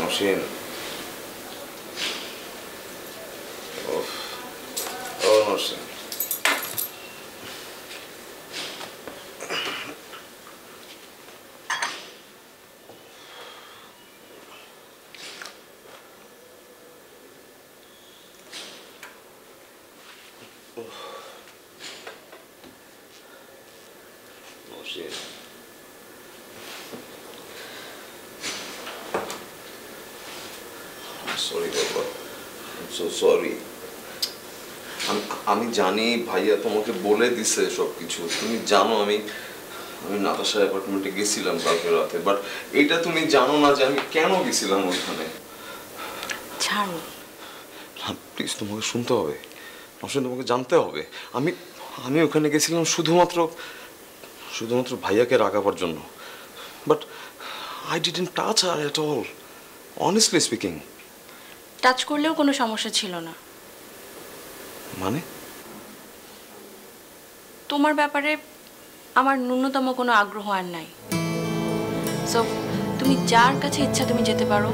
নওশীন ও Nowshin sorry বাবা, so sorry. আমি জানি ভাইয়া তোমাকে বলে দিছে সবকিছু, তুমি জানো আমি নাতাশার অ্যাপার্টমেন্টে গেছিলাম কালকে রাতে, বাট এটা তুমি জানো না যে আমি কেন গেছিলাম ওইখানে। ছাড়ো প্লিজ, তোমাকে শুনতে হবে, নওশীন তোমাকে জানতে হবে। আমি ওখানে গেছিলাম শুধুমাত্র ভাইয়াকে রাগাবার জন্য, but I didn't touch her at all, honestly speaking. Touch করলেও কোনো সমস্যা ছিল না। মানে তোমার ব্যাপারে আমার ন্যূনতম কোনো আগ্রহ আর নাই। সো তুমি যার কাছে ইচ্ছা তুমি যেতে পারো,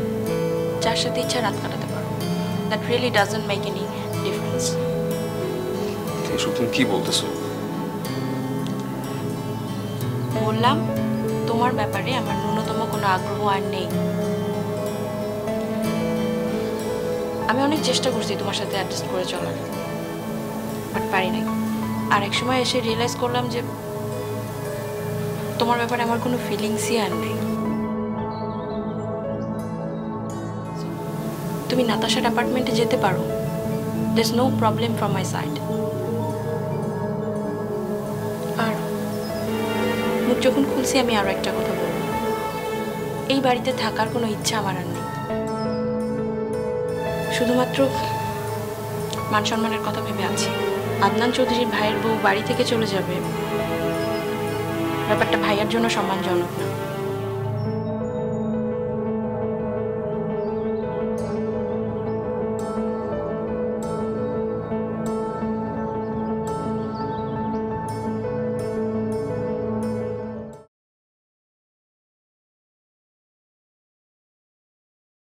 যার সাথে ইচ্ছা রাত কাটাতে পারো। That really doesn't make any difference. এসব তুমি কি বলতেছো? বললাম তোমার ব্যাপারে আমার ন্যূনতম কোনো আগ্রহ আর নেই। আমি অনেক চেষ্টা করছি তোমার সাথে অ্যাডজাস্ট করে চলার, বাট পারি নাই। আর এক সময় এসে রিয়েলাইজ করলাম যে তোমার ব্যাপারে আমার কোনো ফিলিংসই আর নেই। তুমি নাতাশার অ্যাপার্টমেন্টে যেতে পারো, there is no problem from my side. আর মুখ যখন খুলছি আমি আরও একটা কথা বলব, এই বাড়িতে থাকার কোনো ইচ্ছা আমার আর নেই। শুধুমাত্র মান সম্মানের কথা ভেবে আছি। আদনান চৌধুরীর ভাইয়ের বউ বাড়ি থেকে চলে যাবে, ব্যাপারটা ভাইয়ার জন্য সম্মানজনক না।